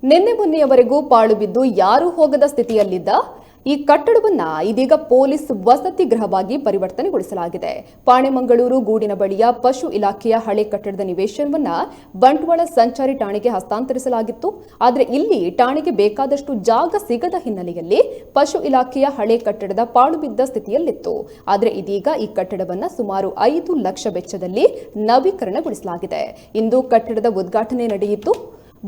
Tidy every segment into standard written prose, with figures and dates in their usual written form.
ನಿನ್ನೆ ಮೊನ್ನೆಯವರೆಗೂ ಪಾಳು ಬಿದ್ದು ಯಾರೂ ಹೋಗದ ಸ್ಥಿತಿಯಲ್ಲಿದ್ದ ಈ ಕಟ್ಟಡವನ್ನ ಇದೀಗ ಪೊಲೀಸ್ ವಸತಿ ಗೃಹವಾಗಿ ಪರಿವರ್ತನೆಗೊಳಿಸಲಾಗಿದೆ. ಪಾಣೆಮಂಗಳೂರು ಗೂಡಿನ ಬಳಿಯ ಪಶು ಇಲಾಖೆಯ ಹಳೆ ಕಟ್ಟಡದ ನಿವೇಶನವನ್ನ ಬಂಟ್ವಾಳ ಸಂಚಾರಿ ಠಾಣೆಗೆ ಹಸ್ತಾಂತರಿಸಲಾಗಿತ್ತು. ಆದರೆ ಇಲ್ಲಿ ಠಾಣೆಗೆ ಬೇಕಾದಷ್ಟು ಜಾಗ ಸಿಗದ ಹಿನ್ನೆಲೆಯಲ್ಲಿ ಪಶು ಇಲಾಖೆಯ ಹಳೆ ಕಟ್ಟಡದ ಪಾಳು ಬಿದ್ದ ಸ್ಥಿತಿಯಲ್ಲಿತ್ತು. ಆದರೆ ಇದೀಗ ಈ ಕಟ್ಟಡವನ್ನ ಸುಮಾರು 5 ಲಕ್ಷ ವೆಚ್ಚದಲ್ಲಿ ನವೀಕರಣಗೊಳಿಸಲಾಗಿದೆ. ಇಂದು ಕಟ್ಟಡದ ಉದ್ಘಾಟನೆ ನಡೆಯಿತು.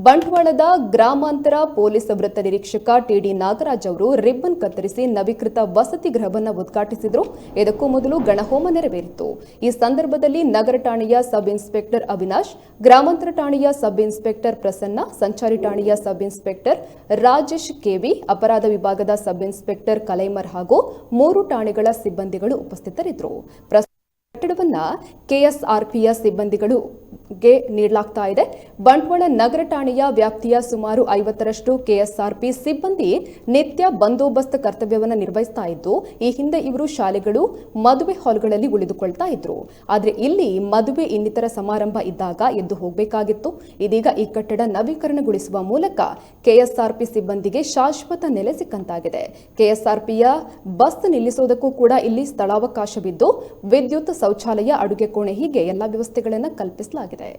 ಬಂಟ್ವಾಳದ ಗ್ರಾಮಾಂತರ ಪೊಲೀಸ್ ವೃತ್ತ ನಿರೀಕ್ಷಕ ಟಿಡಿ ನಾಗರಾಜ್ ಅವರು ರಿಬ್ಬನ್ ಕತ್ತರಿಸಿ ನವೀಕೃತ ವಸತಿ ಗೃಹವನ್ನು ಉದ್ಘಾಟಿಸಿದರು. ಇದಕ್ಕೂ ಮೊದಲು ಗಣಹೋಮ ನೆರವೇರಿತು. ಈ ಸಂದರ್ಭದಲ್ಲಿ ನಗರ ಠಾಣೆಯ ಸಬ್ ಇನ್ಸ್ಪೆಕ್ಟರ್ ಅವಿನಾಶ್, ಗ್ರಾಮಾಂತರ ಠಾಣೆಯ ಸಬ್ ಇನ್ಸ್ಪೆಕ್ಟರ್ ಪ್ರಸನ್ನ, ಸಂಚಾರಿ ಠಾಣೆಯ ಸಬ್ ಇನ್ಸ್ಪೆಕ್ಟರ್ ರಾಜೇಶ್ ಕೆವಿ, ಅಪರಾಧ ವಿಭಾಗದ ಸಬ್ ಇನ್ಸ್ಪೆಕ್ಟರ್ ಕಲೈಮರ್ ಹಾಗೂ 3 ಠಾಣೆಗಳ ಸಿಬ್ಬಂದಿಗಳು ಉಪಸ್ಥಿತರಿದ್ದರು. ಕಟ್ಟಡವನ್ನ ಕೆಎಸ್ಆರ್ಪಿಯ ಸಿಬ್ಬಂದಿಗಳಿಗೆ ನೀಡಲಾಗ್ತಾ ಇದೆ. ಬಂಟ್ವಾಳ ನಗರ ಠಾಣೆಯ ವ್ಯಾಪ್ತಿಯ ಸುಮಾರು 50ರಷ್ಟು ಕೆಎಸ್ಆರ್ಪಿ ಸಿಬ್ಬಂದಿ ನಿತ್ಯ ಬಂದೋಬಸ್ತ್ ಕರ್ತವ್ಯವನ್ನು ನಿರ್ವಹಿಸ್ತಾ ಇದ್ದು, ಈ ಹಿಂದೆ ಇವರು ಶಾಲೆಗಳು, ಮದುವೆ ಹಾಲ್ಗಳಲ್ಲಿ ಉಳಿದುಕೊಳ್ತಾ ಇದ್ರು. ಆದರೆ ಇಲ್ಲಿ ಮದುವೆ ಇನ್ನಿತರ ಸಮಾರಂಭ ಇದ್ದಾಗ ಎದ್ದು ಹೋಗಬೇಕಾಗಿತ್ತು. ಇದೀಗ ಈ ಕಟ್ಟಡ ನವೀಕರಣಗೊಳಿಸುವ ಮೂಲಕ ಕೆಎಸ್ಆರ್ಪಿ ಸಿಬ್ಬಂದಿಗೆ ಶಾಶ್ವತ ನೆಲೆ ಸಿಕ್ಕಂತಾಗಿದೆ. ಕೆಎಸ್ಆರ್ಪಿಯ ಬಸ್ ನಿಲ್ಲಿಸೋದಕ್ಕೂ ಕೂಡ ಇಲ್ಲಿ ಸ್ಥಳಾವಕಾಶವಿದ್ದು, ವಿದ್ಯುತ್, ಶೌಚಾಲಯ, ಅಡುಗೆ ಕೋಣೆ ಹೀಗೆ ಎಲ್ಲ ವ್ಯವಸ್ಥೆಗಳನ್ನು ಕಲ್ಪಿಸಲಾಗಿದೆ.